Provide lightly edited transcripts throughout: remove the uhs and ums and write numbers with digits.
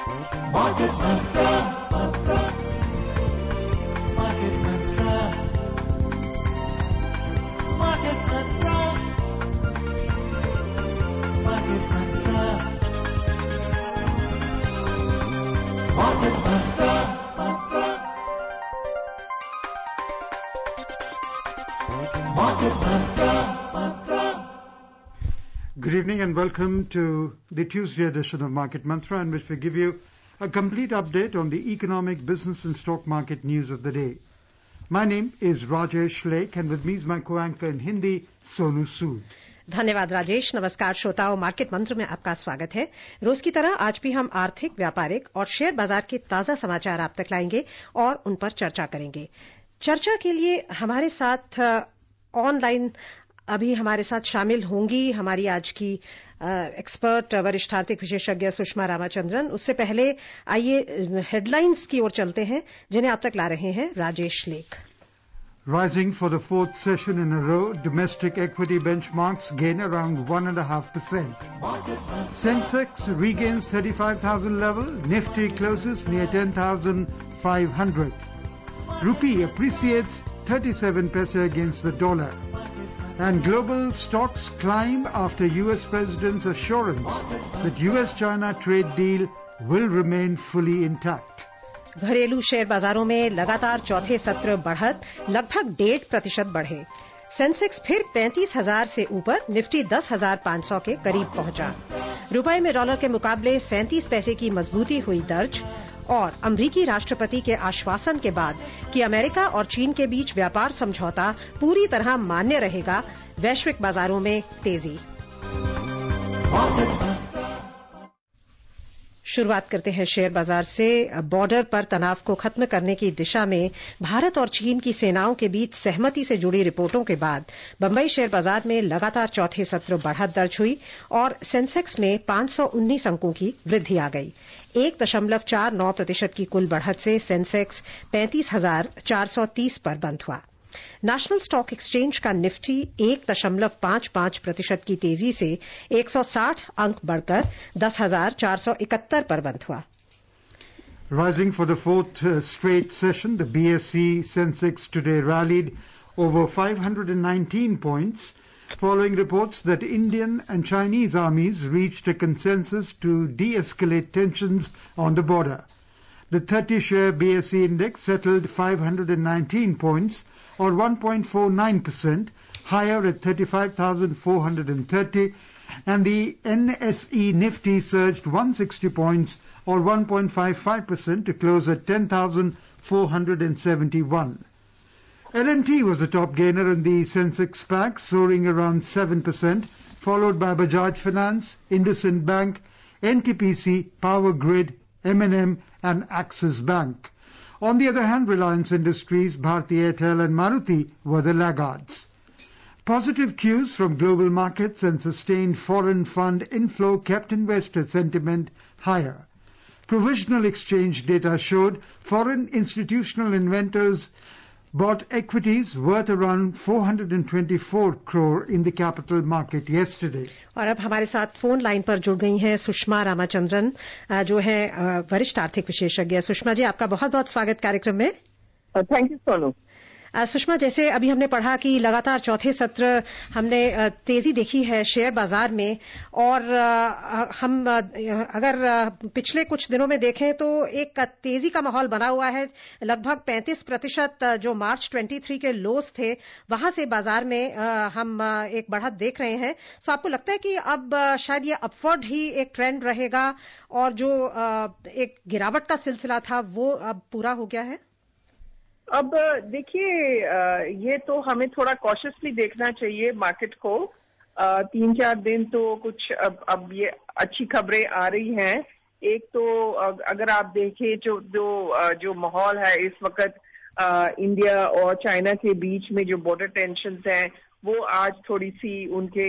Market Mantra. Market Mantra. Market Mantra. Market Mantra. Market Mantra. Market Mantra. Good evening and welcome to the Tuesday edition of Market Mantra, in which we give you a complete update on the economic, business and stock market news of the day. My name is Rajesh Lake and with me is my co-anchor in Hindi, Sonu Sood. धन्यवाद राजेश। नमस्कार श्रोताओं, market मंत्र में आपका स्वागत है। रोज की तरह आज भी हम आर्थिक, व्यापारिक और शेयर बाजार के ताजा समाचार आप तक लाएंगे और उन पर चर्चा करेंगे। चर्चा के लिए हमारे साथ ऑनलाइन अभी हमारे साथ शामिल होंगी हमारी आज की एक्सपर्ट वरिष्ठ आर्थिक विशेषज्ञ सुषमा रामाचंद्रन। उससे पहले आइए हेडलाइंस की ओर चलते हैं जिन्हें आप तक ला रहे हैं राजेश लेख। Rising for the fourth session in a row, domestic equity benchmarks gain around 1.5%. Sensex regains 35,000 level, Nifty closes near 10,500. Rupee appreciates 37 paise against the dollar. And global stocks climb after US President's assurance that US-China trade deal will remain fully intact. घरेलू share बाजारों में लगातार चौथे सत्र बढ़त, लगभग 1.5% बढ़े। Sensex फिर 35,000 से ऊपर, निफ्टी 10,500 के करीब पहुंचा। रुपए में डॉलर के मुकाबले 37 पैसे की मजबूती हुई दर्ज। और अमरीकी राष्ट्रपति के आश्वासन के बाद कि अमेरिका और चीन के बीच व्यापार समझौता पूरी तरह मान्य रहेगा, वैश्विक बाजारों में तेजी। शुरुआत करते हैं शेयर बाजार से। बॉर्डर पर तनाव को खत्म करने की दिशा में भारत और चीन की सेनाओं के बीच सहमति से जुड़ी रिपोर्टों के बाद बंबई शेयर बाजार में लगातार चौथे सत्र बढ़त दर्ज हुई और सेंसेक्स में 519 अंकों की वृद्धि आ गई। 1.49% की कुल बढ़त से सेंसेक्स 35,430 पर बंद हुआ। नेशनल स्टॉक एक्सचेंज का निफ्टी 1.55% की तेजी से 160 अंक बढ़कर 10,471 पर बंद हुआ। Rising for the fourth straight session, the BSE Sensex today rallied over 519 points following reports that Indian and Chinese armies reached a consensus to de-escalate tensions on the border. The 30-share BSE index settled 519 points or 1.49% higher at 35,430, and the NSE Nifty surged 160 points or 1.55% to close at 10,471. L&T was the top gainer in the Sensex pack, soaring around 7%, followed by Bajaj Finance, IndusInd Bank, NTPC, Power Grid, M&M and Axis Bank. On the other hand, Reliance Industries, Bharti Airtel and Maruti were the laggards. Positive cues from global markets and sustained foreign fund inflow kept investor sentiment higher. Provisional exchange data showed foreign institutional investors bought equities worth around 424 crore in the capital market yesterday. और अब हमारे साथ phone line पर जुड़ गई हैं सुषमा रामाचंद्रन, जो है वरिष्ठ आर्थिक विशेषज्ञ। सुषमा जी, आपका बहुत बहुत स्वागत कार्यक्रम में। Thank you Sonu. सुषमा, जैसे अभी हमने पढ़ा कि लगातार चौथे सत्र हमने तेजी देखी है शेयर बाजार में, और हम अगर पिछले कुछ दिनों में देखें तो एक तेजी का माहौल बना हुआ है। लगभग 35% जो मार्च 23 के लोस थे वहां से बाजार में हम एक बढ़त देख रहे हैं। तो आपको लगता है कि अब शायद ये अपवर्ड ही एक ट्रेंड रहेगा और जो एक गिरावट का सिलसिला था वो अब पूरा हो गया है? अब देखिए, ये तो हमें थोड़ा कॉशियसली देखना चाहिए मार्केट को। 3-4 दिन तो कुछ अब ये अच्छी खबरें आ रही हैं। एक तो अगर आप देखें जो माहौल है इस वक्त इंडिया और चाइना के बीच में, जो बॉर्डर टेंशन्स हैं, वो आज थोड़ी सी उनके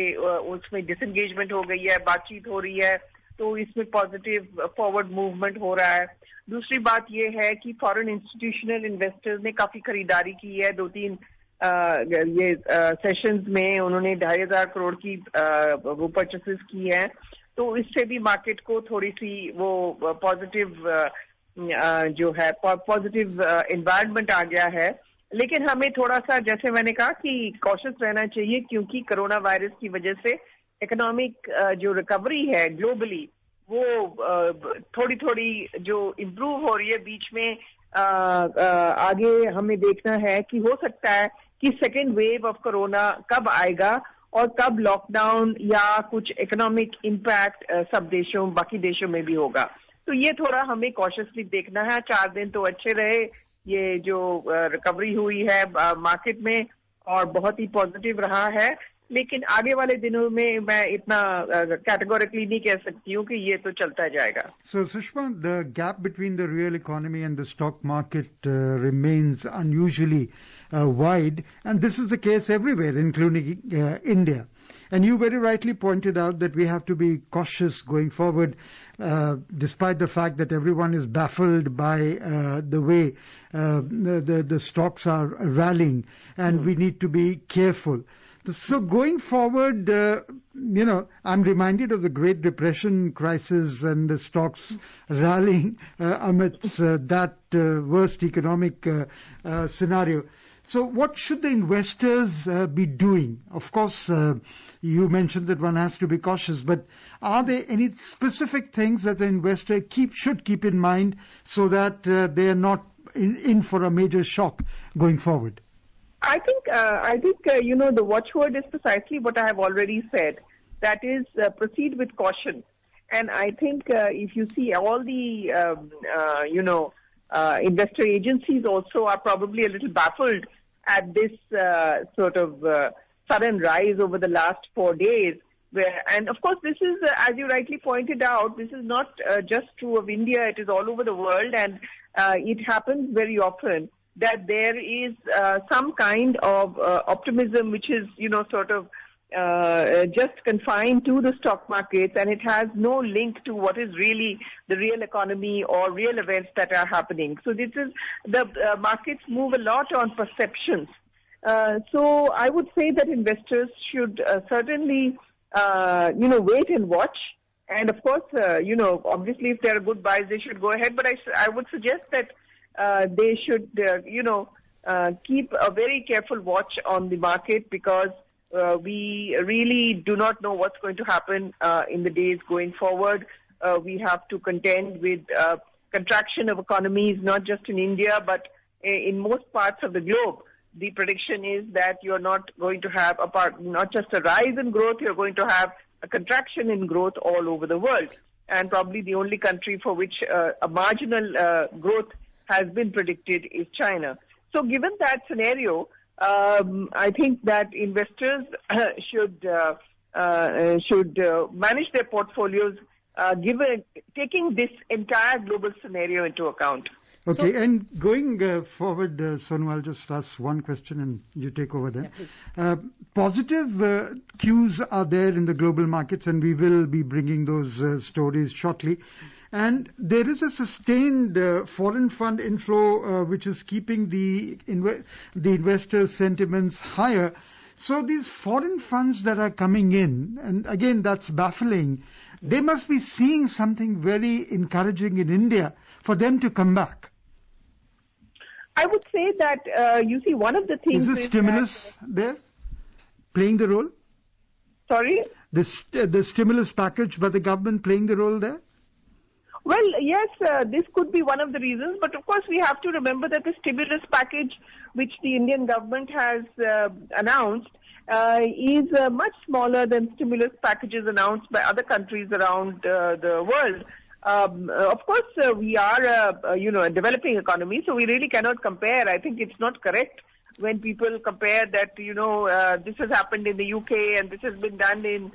उसमें डिसएंगेजमेंट हो गई है, बातचीत हो रही है, तो इसमें पॉजिटिव फॉरवर्ड मूवमेंट हो रहा है। दूसरी बात ये है कि फॉरेन इंस्टीट्यूशनल इन्वेस्टर्स ने काफी खरीदारी की है। 2-3 सेशंस में उन्होंने 2,500 करोड़ की वो परचेसेस की हैं। तो इससे भी मार्केट को थोड़ी सी वो पॉजिटिव जो है पॉजिटिव एनवायरनमेंट आ गया है। लेकिन हमें थोड़ा सा, जैसे मैंने कहा, कि कॉशियस रहना चाहिए, क्योंकि कोरोना वायरस की वजह से इकोनॉमिक जो रिकवरी है ग्लोबली वो थोड़ी थोड़ी जो इम्प्रूव हो रही है। बीच में आगे हमें देखना है कि हो सकता है कि सेकेंड वेव ऑफ कोरोना कब आएगा और कब लॉकडाउन या कुछ इकोनॉमिक इम्पैक्ट सब देशों, बाकी देशों में भी होगा। तो ये थोड़ा हमें कॉशियसली देखना है। 4 दिन तो अच्छे रहे, ये जो रिकवरी हुई है मार्केट में, और बहुत ही पॉजिटिव रहा है। लेकिन आगे वाले दिनों में मैं इतना कैटेगोरिकली नहीं कह सकती हूँ कि ये तो चलता जाएगा। So, Sushma, the gap between the real economy and the stock market remains unusually wide, and this is the case everywhere, including India. And you very rightly pointed out that we have to be cautious going forward, despite the fact that everyone is baffled by the way the stocks are rallying, and we need to be careful. So going forward, I'm reminded of the Great Depression crisis and the stocks rallying amidst that worst economic scenario. So what should the investors be doing? Of course, you mentioned that one has to be cautious, but are there any specific things that the investor should keep in mind so that they are not in for a major shock going forward? I think the watchword is precisely what I have already said. That is, proceed with caution. And I think if you see all the investor agencies also are probably a little baffled at this sort of sudden rise over the last 4 days. And of course, this is, as you rightly pointed out, this is not just true of India. It is all over the world, and it happens very often that there is some kind of optimism which is, sort of just confined to the stock markets, and it has no link to what is really the real economy or real events that are happening. So this is, the markets move a lot on perceptions. So I would say that investors should certainly, wait and watch. And of course, obviously if there are good buys, they should go ahead. But I would suggest that they should, keep a very careful watch on the market, because we really do not know what's going to happen in the days going forward. We have to contend with contraction of economies, not just in India, but in most parts of the globe. The prediction is that you're not going to have not just a rise in growth, you're going to have a contraction in growth all over the world. And probably the only country for which a marginal growth has been predicted is China. So given that scenario, I think that investors should manage their portfolios taking this entire global scenario into account. Okay, and going forward, Sonu, I'll just ask one question and you take over then. Yeah, positive cues are there in the global markets, and we will be bringing those stories shortly. And there is a sustained foreign fund inflow which is keeping the investors' sentiments higher. So these foreign funds that are coming in, and again that's baffling, they must be seeing something very encouraging in India for them to come back. I would say that, you see, one of the things is the stimulus there playing the role? Sorry? The stimulus package by the government playing the role there? Well, yes, this could be one of the reasons, but of course we have to remember that the stimulus package which the Indian government has announced is much smaller than stimulus packages announced by other countries around the world. Of course, we are a developing economy, so we really cannot compare. I think it's not correct when people compare that, this has happened in the UK and this has been done in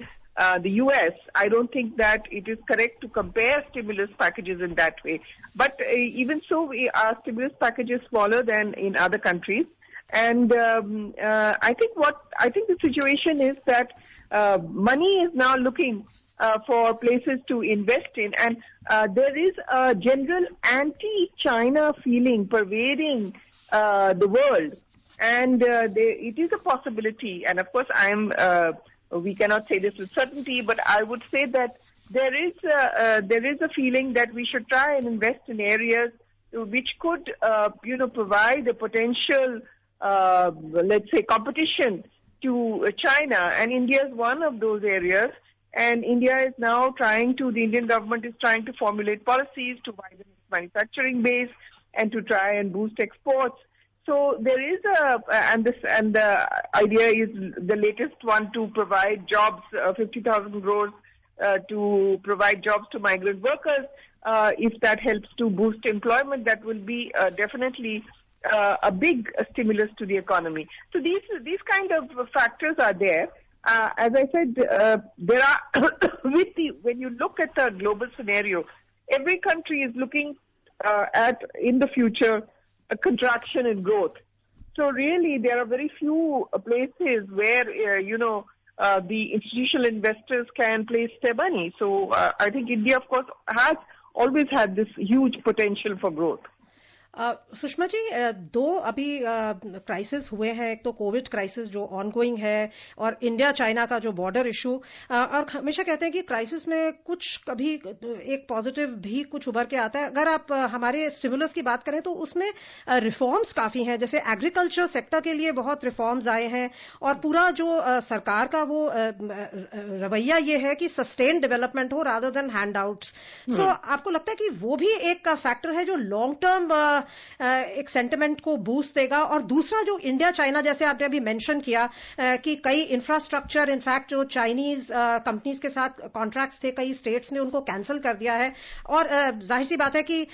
the US. I don't think that it is correct to compare stimulus packages in that way. But even so, our stimulus package is smaller than in other countries. And I think the situation is that money is now looking for places to invest in, and there is a general anti-China feeling pervading the world, and it is a possibility. And of course, I am we cannot say this with certainty, but I would say that there is a feeling that we should try and invest in areas which could, provide a potential, let's say, competition to China. And India is one of those areas. And India is now the Indian government is trying to formulate policies to widen its manufacturing base and to try and boost exports. So there is and the idea is the latest one to provide jobs, 50,000 crores to provide jobs to migrant workers. If that helps to boost employment, that will be definitely a big stimulus to the economy. So these kind of factors are there. As I said, there are when you look at the global scenario, every country is looking at in the future a contraction in growth. So really, there are very few places where the institutional investors can place their money. So I think India, of course, has always had this huge potential for growth. Sushma ji, दो अभी crisis हुए हैं. एक तो Covid crisis जो ongoing है और India China का जो बॉर्डर इशू. और हमेशा कहते हैं कि क्राइसिस में कुछ कभी एक पॉजिटिव भी कुछ उभर के आता है. अगर आप हमारे स्टिमुलस की बात करें तो उसमें रिफॉर्म्स काफी हैं. जैसे एग्रीकल्चर सेक्टर के लिए बहुत रिफॉर्म्स आए हैं और पूरा जो सरकार का वो रवैया ये है कि सस्टेन डेवलपमेंट हो रादर देन हैंडआउट्स. सो आपको लगता है कि वो भी एक फैक्टर है जो लॉन्ग टर्म एक सेंटिमेंट को बूस्ट देगा? और दूसरा जो इंडिया चाइना, जैसे आपने अभी मेंशन किया कि कई इंफ्रास्ट्रक्चर, इनफैक्ट जो चाइनीज कंपनीज के साथ कॉन्ट्रैक्ट्स थे कई स्टेट्स ने उनको कैंसिल कर दिया है. और जाहिर सी बात है कि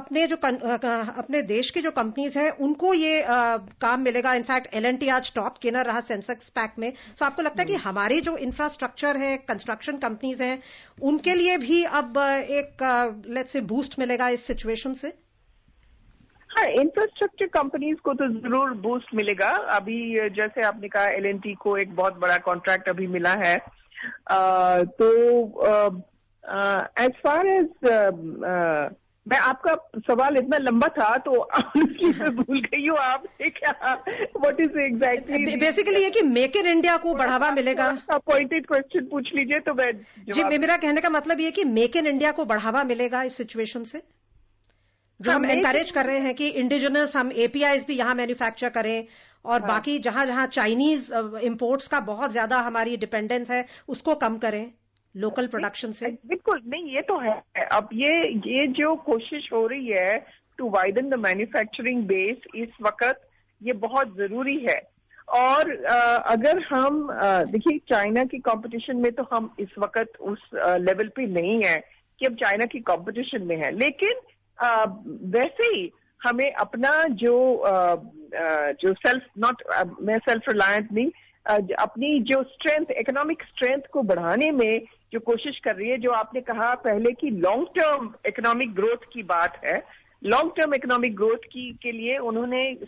अपने देश की जो कंपनीज हैं उनको ये काम मिलेगा. इनफैक्ट L&T आज टॉप गेनर रहा सेंसेक्स पैक में. सो आपको लगता है कि हमारी जो इंफ्रास्ट्रक्चर है, कंस्ट्रक्शन कंपनीज हैं, उनके लिए भी अब एक लेट्स से बूस्ट मिलेगा इस सिचुएशन से? हाँ, इंफ्रास्ट्रक्चर कंपनीज को तो जरूर बूस्ट मिलेगा. अभी जैसे आपने कहा L&T को एक बहुत बड़ा कॉन्ट्रैक्ट अभी मिला है. तो एज फार एज मैं आपका सवाल इतना लंबा था तो मैं भूल गई हूँ. आपने क्या व्हाट इज एग्जैक्टली बेसिकली ये कि मेक इन इंडिया को बढ़ावा मिलेगा. पॉइंटेड क्वेश्चन पूछ लीजिए तो मैं जी. मेरा कहने का मतलब ये कि मेक इन इंडिया को बढ़ावा मिलेगा इस सिचुएशन से, जो हम एनकरेज कर रहे हैं कि इंडिजिनस हम APIs भी यहां मैन्युफैक्चर करें और बाकी जहां जहां चाइनीज इंपोर्ट्स का बहुत ज्यादा हमारी डिपेंडेंस है उसको कम करें लोकल प्रोडक्शन से. बिल्कुल नहीं, ये तो है. अब ये जो कोशिश हो रही है to widen the manufacturing base, इस वक्त ये बहुत जरूरी है. और अगर हम देखिए चाइना की कंपटीशन में तो हम इस वक्त उस लेवल पे नहीं है कि अब चाइना की कंपटीशन में है. लेकिन वैसे ही हमें अपना जो मैं सेल्फ रिलायंट नहीं, अपनी जो स्ट्रेंथ, इकोनॉमिक स्ट्रेंथ को बढ़ाने में जो कोशिश कर रही है, जो आपने कहा पहले की लॉन्ग टर्म इकोनॉमिक ग्रोथ की बात है. लॉन्ग टर्म इकोनॉमिक ग्रोथ के लिए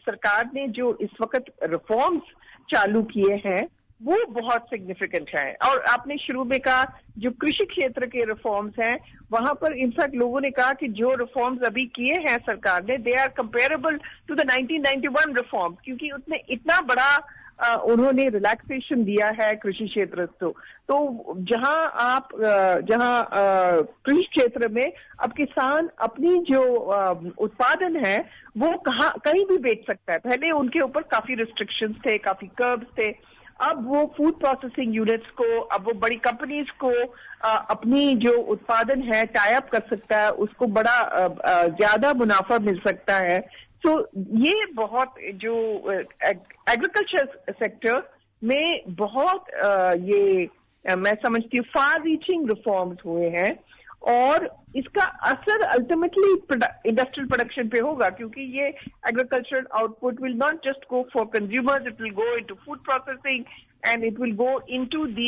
सरकार ने जो इस वक्त रिफॉर्म्स चालू किए हैं वो बहुत सिग्निफिकेंट है. और आपने शुरू में कहा जो कृषि क्षेत्र के रिफॉर्म्स हैं, वहां पर इनफैक्ट लोगों ने कहा कि जो रिफॉर्म्स अभी किए हैं सरकार ने, they are comparable to the 1991 reforms, क्योंकि उसने इतना बड़ा उन्होंने रिलैक्सेशन दिया है कृषि क्षेत्र. तो जहां कृषि क्षेत्र में अब किसान अपनी जो उत्पादन है वो कहीं भी बेच सकता है. पहले उनके ऊपर काफी रिस्ट्रिक्शंस थे, काफी कर्ब्स थे. अब वो फूड प्रोसेसिंग यूनिट्स को, अब वो बड़ी कंपनीज को अपनी जो उत्पादन है टाई अप कर सकता है, उसको बड़ा ज्यादा मुनाफा मिल सकता है. तो ये बहुत जो एग्रीकल्चर सेक्टर में बहुत मैं समझती हूँ फार रीचिंग रिफॉर्म्स हुए हैं और इसका असर अल्टीमेटली इंडस्ट्रियल प्रोडक्शन पे होगा, क्योंकि ये agricultural output will not just go for consumers, it will go into food processing and it will go into the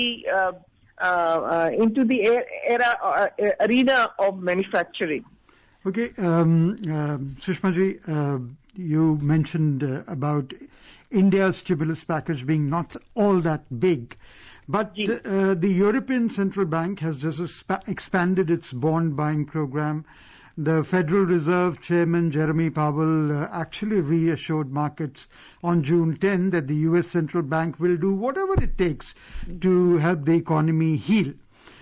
arena of manufacturing. Okay, Sushma ji, you mentioned about India's stimulus package being not all that big, but the European Central Bank has just expanded its bond buying program. The Federal Reserve Chairman Jeremy Powell actually reassured markets on June 10 that the US Central Bank will do whatever it takes to help the economy heal.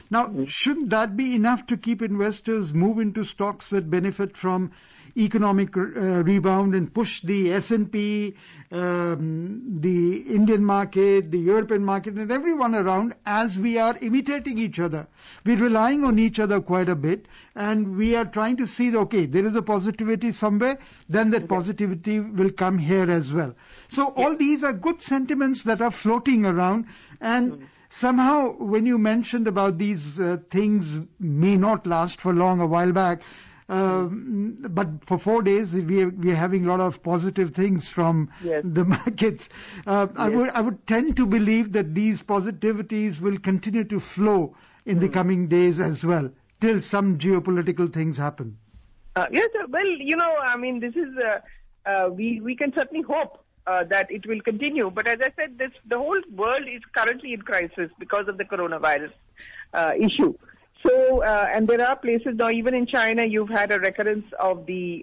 Now, shouldn't that be enough to keep investors move into stocks that benefit from economic rebound and push the S&P, the Indian market, the European market, and everyone around as we are imitating each other? We're relying on each other quite a bit, and we are trying to see, okay, there is a positivity somewhere, then that positivity will come here as well. So all these are good sentiments that are floating around, and somehow when you mentioned about these things may not last for long a while back, but for 4 days we are having a lot of positive things from the markets. I would tend to believe that these positivities will continue to flow in the coming days as well, till some geopolitical things happen. Yes, well, I mean, this is, we can certainly hope that it will continue. But as I said, the whole world is currently in crisis because of the coronavirus issue. So, and there are places now, even in China, you've had a recurrence of the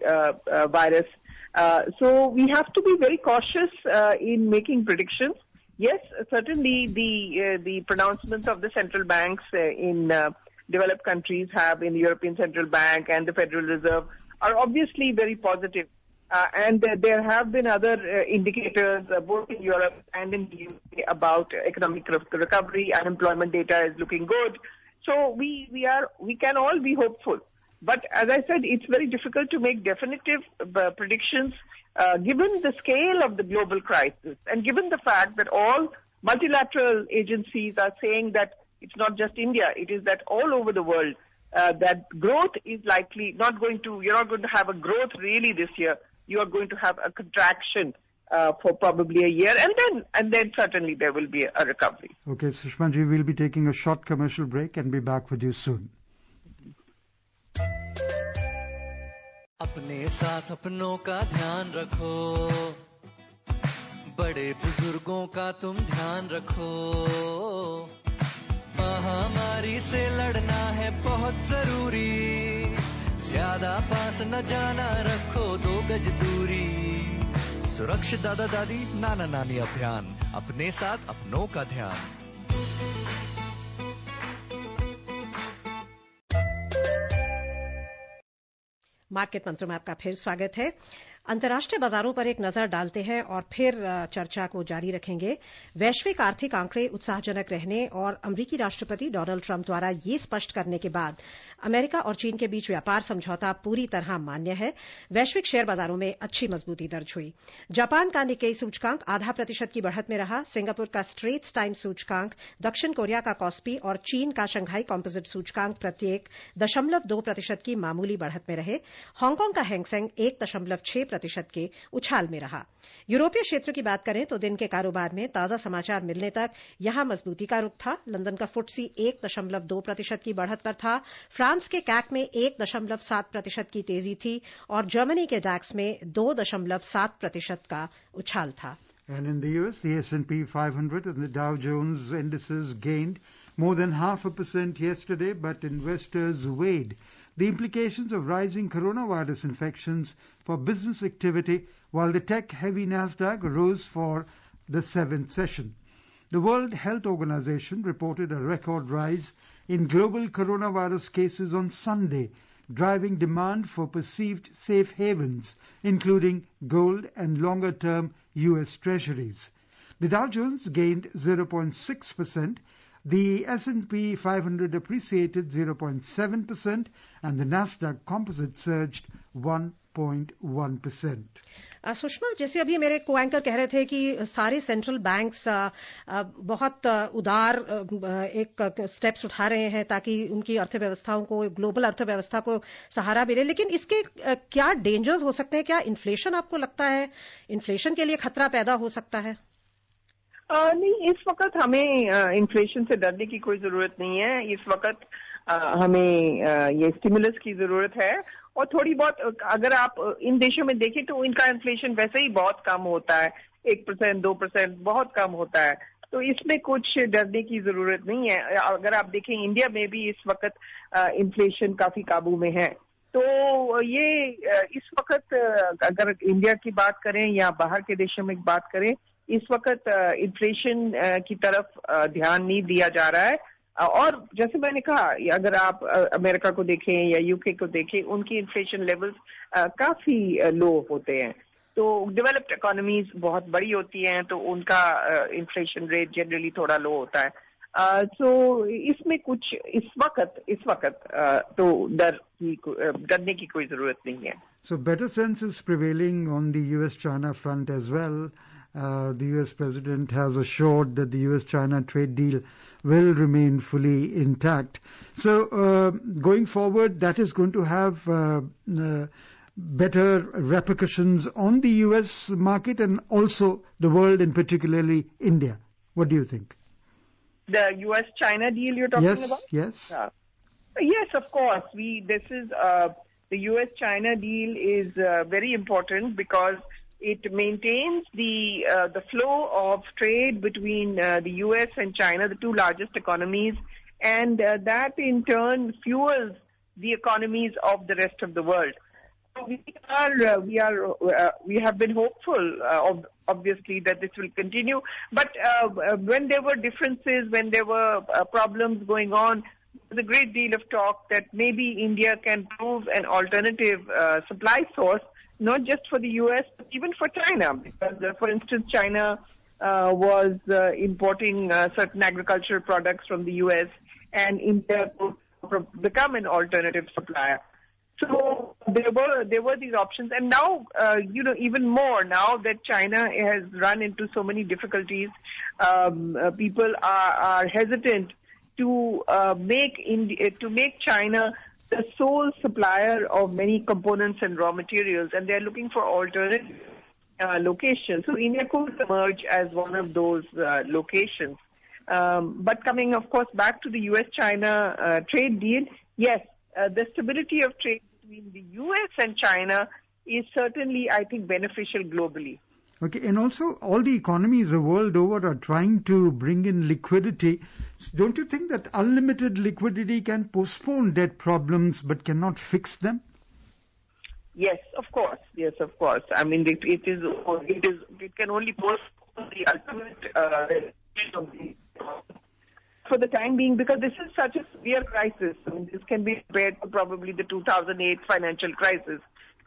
virus. So we have to be very cautious in making predictions. Yes, certainly the pronouncements of the central banks in developed countries in the European Central Bank and the Federal Reserve are obviously very positive. And there have been other indicators, both in Europe and in the UK, about economic recovery. Unemployment data is looking good. So we can all be hopeful. But as I said, it's very difficult to make definitive predictions given the scale of the global crisis and given the fact that all multilateral agencies are saying that it's not just India, it is that all over the world that growth is likely you're not going to have a growth really this year. You are going to have a contraction for probably a year, and then certainly there will be a recovery. Okay, Sushma ji, we'll be taking a short commercial break and be back with you soon. अपने साथ अपनों का ध्यान रखो, बड़े बुजुर्गों का तुम ध्यान रखो, महामारी से लड़ना है बहुत जरूरी, ज्यादा पास न जाना, रखो 2 गज दूरी, सुरक्षित दादा दादी नाना नानी अभियान, अपने साथ अपनों का ध्यान। मार्केट मंत्र में आपका फिर स्वागत है। अंतर्राष्ट्रीय बाजारों पर एक नजर डालते हैं और फिर चर्चा को जारी रखेंगे। वैश्विक आर्थिक आंकड़े उत्साहजनक रहने और अमेरिकी राष्ट्रपति डोनाल्ड ट्रंप द्वारा ये स्पष्ट करने के बाद अमेरिका और चीन के बीच व्यापार समझौता पूरी तरह मान्य है। वैश्विक शेयर बाजारों में अच्छी मजबूती दर्ज हुई। जापान का निक्केई सूचकांक 0.5% की बढ़त में रहा। सिंगापुर का स्ट्रेट्स टाइम्स सूचकांक, दक्षिण कोरिया का कॉस्पी और चीन का शंघाई कॉम्पोजिट सूचकांक प्रत्येक 0.2% की मामूली बढ़त में रहे। हांगकांग का हैंगसेंग 1.6% के उछाल में रहा। यूरोपीय क्षेत्र की बात करें तो दिन के कारोबार में ताजा समाचार मिलने तक यहां मजबूती का रुख था। लंदन का फुटसी 1.2% की बढ़त पर था। फ्रांस के कैक में 1.7% की तेजी थी और जर्मनी के डैक्स में 2.7% का उछाल था। And in the US, the S&P 500 and the Dow Jones indices gained more than 0.5% yesterday, but investors weighed the implications of rising coronavirus infections for business activity, while the tech-heavy Nasdaq rose for the 7th session. The World Health Organization reported a record rise in global coronavirus cases on Sunday, driving demand for perceived safe havens, including gold and longer-term U.S. Treasuries. The Dow Jones gained 0.6%, the S&P 500 appreciated 0.7%, and the Nasdaq Composite surged 1.1%. Sushma, जैसे अभी मेरे को anchor कह रहे थे कि सारे central banks बहुत उदार एक स्टेप्स उठा रहे हैं ताकि उनकी अर्थव्यवस्थाओं को, ग्लोबल अर्थव्यवस्था को सहारा मिले, लेकिन इसके क्या डेंजर्स हो सकते हैं? क्या इन्फ्लेशन आपको लगता है, इन्फ्लेशन के लिए खतरा पैदा हो सकता है? नहीं, इस वक्त हमें इन्फ्लेशन से डरने की कोई जरूरत नहीं है। इस वक्त हमें ये स्टिमुलस की जरूरत है और थोड़ी बहुत, अगर आप इन देशों में देखें तो इनका इन्फ्लेशन वैसे ही बहुत कम होता है, 1%, 2% बहुत कम होता है, तो इसमें कुछ डरने की जरूरत नहीं है। अगर आप देखें इंडिया में भी इस वक्त इन्फ्लेशन काफी काबू में है। तो ये इस वक्त अगर इंडिया की बात करें या बाहर के देशों में बात करें, इस वक्त इन्फ्लेशन की तरफ ध्यान नहीं दिया जा रहा है। और जैसे मैंने कहा, अगर आप अमेरिका को देखें या यूके को देखें, उनकी इन्फ्लेशन लेवल्स काफी लो होते हैं। तो डेवलप्ड इकोनॉमीज बहुत बड़ी होती हैं, तो उनका इन्फ्लेशन रेट जनरली थोड़ा लो होता है। तो इसमें कुछ इस वक्त तो डरने की कोई जरूरत नहीं है। So better sense is prevailing on the US-China front as well. The US President has assured that the US-China trade deal will remain fully intact. So going forward, that is going to have better repercussions on the US market and also the world, and particularly India. What do you think? The US-China deal you're talking about? Yes. Yes, of course. The US-China deal is very important because it maintains the flow of trade between the US and China, the two largest economies, and that in turn fuels the economies of the rest of the world. So we have been hopeful, obviously, that this will continue. But when there were differences, when there were problems going on, there's a great deal of talk that maybe India can prove an alternative supply source, not just for the US, but even for China. Because, for instance, China was importing certain agricultural products from the US, and India could become an alternative supplier. So there were these options, and now even more now that China has run into so many difficulties, people are hesitant to make China the sole supplier of many components and raw materials, and they are looking for alternate locations. So India could emerge as one of those locations. But coming, of course, back to the US-China trade deal, yes, the stability of trade between the US and China is certainly, I think, beneficial globally. Okay, and also all the economies the world over are trying to bring in liquidity. Don't you think that unlimited liquidity can postpone debt problems but cannot fix them? Yes, of course. Yes, of course. I mean, it can only postpone the ultimate for the time being, because this is such a severe crisis. I mean, this can be compared to probably the 2008 financial crisis.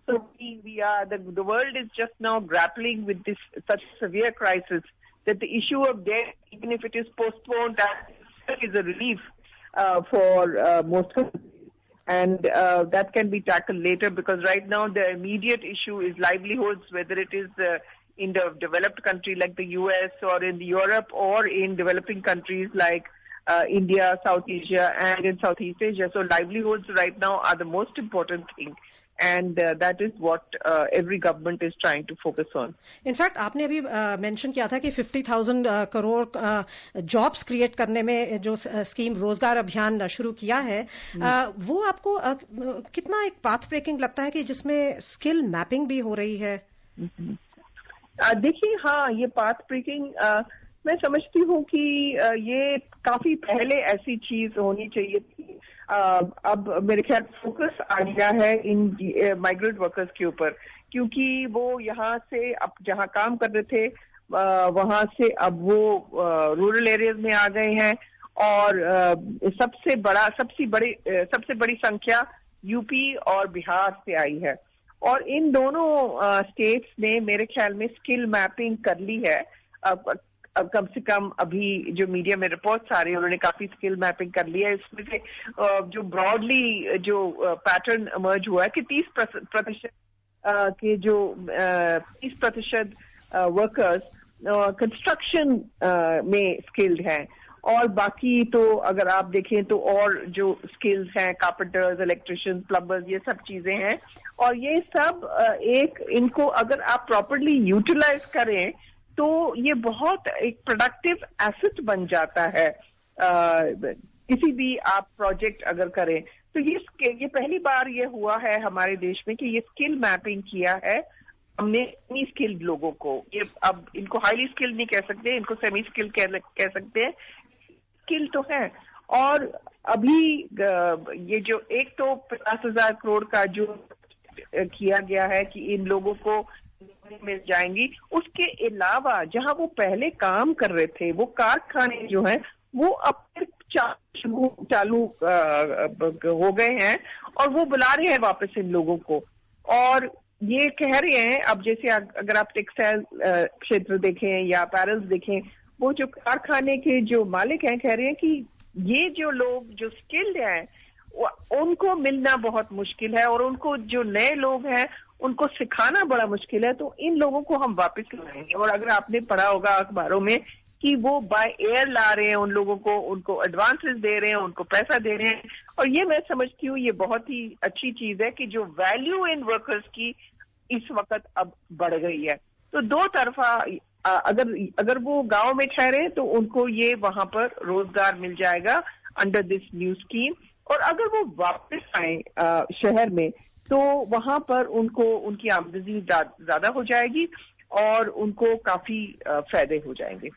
So the world is just now grappling with this such severe crisis that the issue of debt, even if it is postponed, that is a relief for most countries. And that can be tackled later, because right now the immediate issue is livelihoods, whether it is in the developed country like the US or in Europe, or in developing countries like India, South Asia, and in Southeast Asia. So livelihoods right now are the most important thing. And that is what every government is trying to focus on. In fact, आपने अभी mention किया था कि 50,000 crore jobs create करने में जो scheme रोजगार अभियान शुरू किया है, वो आपको कितना एक पाथ ब्रेकिंग लगता है कि जिसमें स्किल मैपिंग भी हो रही है? देखिए, हाँ, ये पाथ ब्रेकिंग मैं समझती हूँ कि ये काफी पहले ऐसी चीज होनी चाहिए थी। अब मेरे ख्याल फोकस आ गया है इन माइग्रेंट वर्कर्स के ऊपर, क्योंकि वो यहाँ से अब जहाँ काम कर रहे थे वहाँ से अब वो रूरल एरियाज में आ गए हैं, और सबसे बड़ी संख्या यूपी और बिहार से आई है। और इन दोनों स्टेट्स ने मेरे ख्याल में स्किल मैपिंग कर ली है। कम से कम अभी जो मीडिया में रिपोर्ट्स आ रही है, उन्होंने काफी स्किल मैपिंग कर लिया है। इसमें से जो ब्रॉडली जो पैटर्न इमर्ज हुआ है कि 30% के जो 30% वर्कर्स कंस्ट्रक्शन में स्किल्ड हैं, और बाकी तो अगर आप देखें तो और जो स्किल्स हैं, कारपेंटर्स, इलेक्ट्रिशियंस, प्लम्बर्स, ये सब चीजें हैं। और ये सब इनको अगर आप प्रॉपर्ली यूटिलाइज करें तो ये बहुत एक प्रोडक्टिव एसेट बन जाता है। किसी भी आप प्रोजेक्ट अगर करें तो ये पहली बार ये हुआ है हमारे देश में कि ये स्किल मैपिंग किया है हमने सेमी स्किल्ड लोगों को। ये अब इनको हाईली स्किल्ड नहीं कह सकते, इनको सेमी स्किल्ड कह सकते हैं। स्किल तो है, और अभी ये जो एक तो 50,000 करोड़ का जो किया गया है कि इन लोगों को मिल जाएंगी, उसके अलावा जहां वो पहले काम कर रहे थे वो कारखाने जो हैं वो अब चालू हो गए हैं और वो बुला रहे हैं वापस इन लोगों को। और ये कह रहे हैं, अब जैसे अगर आप टेक्सटाइल क्षेत्र देखें या अपैरल्स देखें, वो जो कारखाने के जो मालिक हैं कह रहे हैं कि ये जो लोग जो स्किल्ड हैं उनको मिलना बहुत मुश्किल है और उनको जो नए लोग हैं उनको सिखाना बड़ा मुश्किल है, तो इन लोगों को हम वापस लाएंगे। और अगर आपने पढ़ा होगा अखबारों में कि वो बाय एयर ला रहे हैं उन लोगों को, उनको एडवांसेस दे रहे हैं, उनको पैसा दे रहे हैं, और ये मैं समझती हूँ ये बहुत ही अच्छी चीज है कि जो वैल्यू इन वर्कर्स की इस वक्त अब बढ़ गई है। तो दो तरफा अगर वो गांव में ठहरे तो उनको ये वहां पर रोजगार मिल जाएगा अंडर दिस न्यू स्कीम, और अगर वो वापस आए शहर में तो वहां पर उनको उनकी आमदनी ज्यादा हो जाएगी और उनको काफी फायदे हो जाएंगे।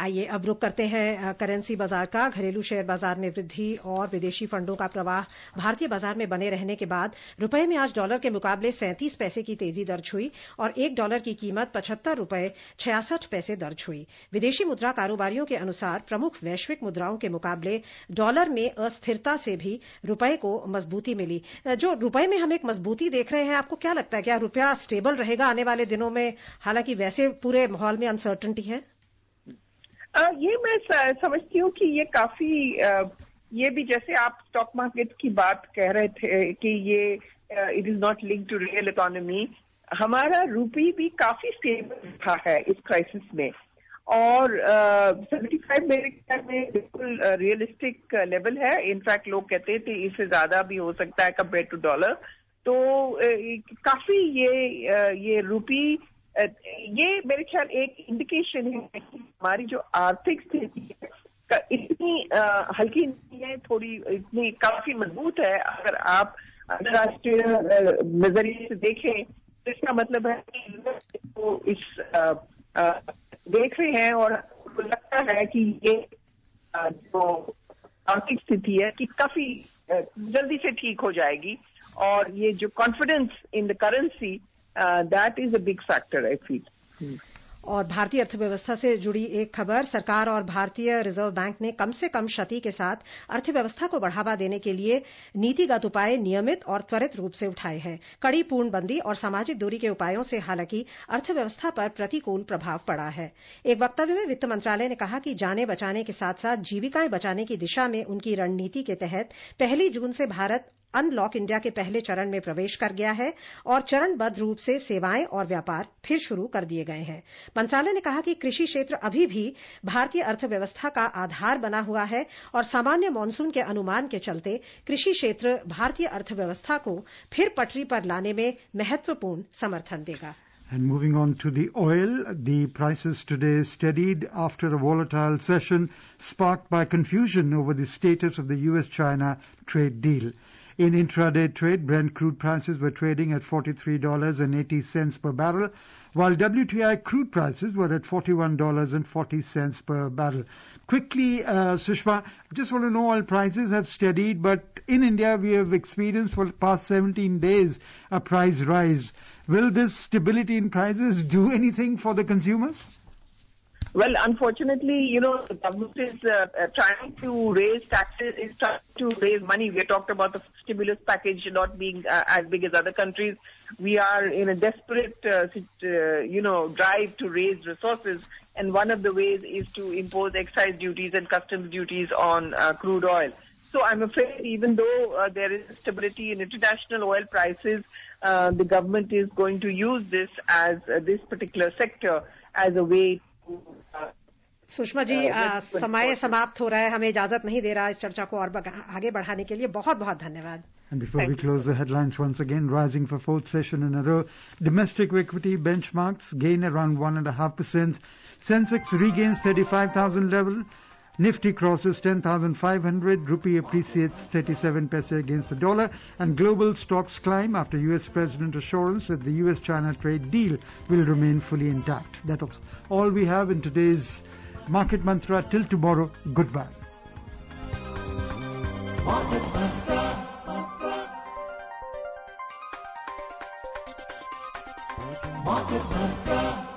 आइए अब रुक करते हैं करेंसी बाजार का। घरेलू शेयर बाजार में वृद्धि और विदेशी फंडों का प्रवाह भारतीय बाजार में बने रहने के बाद रुपए में आज डॉलर के मुकाबले 37 पैसे की तेजी दर्ज हुई और $1 की कीमत 75 रुपए 66 पैसे दर्ज हुई। विदेशी मुद्रा कारोबारियों के अनुसार प्रमुख वैश्विक मुद्राओं के मुकाबले डॉलर में अस्थिरता से भी रुपए को मजबूती मिली। जो रुपए में हम एक मजबूती देख रहे हैं, आपको क्या लगता है, क्या रुपया स्टेबल रहेगा आने वाले दिनों में, हालांकि वैसे पूरे माहौल में अनसर्टेनिटी है? ये मैं समझती हूँ कि ये काफी ये भी जैसे आप स्टॉक मार्केट की बात कह रहे थे कि ये it is not linked to real economy, हमारा रुपये भी काफी स्टेबल रहा है इस क्राइसिस में, और 75 मेरे ख्याल में बिल्कुल रियलिस्टिक लेवल है। इनफैक्ट लोग कहते थे इससे ज्यादा भी हो सकता है कंपेयर टू डॉलर। तो काफी ये रुपये ये मेरे ख्याल एक इंडिकेशन है कि हमारी जो आर्थिक स्थिति है इतनी हल्की नहीं है, थोड़ी इतनी काफी मजबूत है। अगर आप अंतर्राष्ट्रीय नजरिए से देखें तो इसका मतलब है कि तो इस देख रहे हैं और लगता है कि ये जो आर्थिक स्थिति है कि काफी जल्दी से ठीक हो जाएगी, और ये जो confidence in the currency that is a big factor, I feel. और भारतीय अर्थव्यवस्था से जुड़ी एक खबर, सरकार और भारतीय रिजर्व बैंक ने कम से कम क्षति के साथ अर्थव्यवस्था को बढ़ावा देने के लिए नीतिगत उपाय नियमित और त्वरित रूप से उठाए हैं। कड़ी पूर्णबंदी और सामाजिक दूरी के उपायों से हालांकि अर्थव्यवस्था पर प्रतिकूल प्रभाव पड़ा है। एक वक्तव्य में वित्त मंत्रालय ने कहा कि जानें बचाने के साथ साथ जीविकाएं बचाने की दिशा में उनकी रणनीति के तहत 1 जून से भारत अनलॉक इंडिया के पहले चरण में प्रवेश कर गया है और चरणबद्ध रूप से सेवाएं और व्यापार फिर शुरू कर दिए गए हैं। मंत्रालय ने कहा कि कृषि क्षेत्र अभी भी भारतीय अर्थव्यवस्था का आधार बना हुआ है और सामान्य मॉनसून के अनुमान के चलते कृषि क्षेत्र भारतीय अर्थव्यवस्था को फिर पटरी पर लाने में महत्वपूर्ण समर्थन देगा। And moving on to the oil, the prices today steadied after a volatile session sparked by confusion over the status of the US-China trade deal. In intraday trade, Brent crude prices were trading at $43.80 per barrel, while WTI crude prices were at $41.40 per barrel. Quickly, Sushma, just want to know, oil prices have steadied, but in India we have experienced for the past 17 days a price rise. Will this stability in prices do anything for the consumers? Well, unfortunately, the government is trying to raise taxes, is trying to raise money. We talked about the stimulus package not being as big as other countries. We are in a desperate, drive to raise resources, and one of the ways is to impose excise duties and customs duties on crude oil. So I'm afraid even though there is stability in international oil prices, the government is going to use this particular sector as a way to Sushma ji, समय समाप्त हो रहा है, हमें इजाजत नहीं दे रहा इस चर्चा को और आगे बढ़ाने के लिए बहुत बहुत धन्यवाद। And before we close the headlines once again, rising for fourth session in a row, domestic equity benchmarks gain around 1.5%. Sensex regains 35,000 level. Nifty crosses 10,500. Rupee appreciates 37 paise against the dollar. And global stocks climb after U.S. President assurance that the U.S.-China trade deal will remain fully intact. That's all we have in today's Market Mantra. Till tomorrow, goodbye. Market Mantra, Mantra. Market Mantra.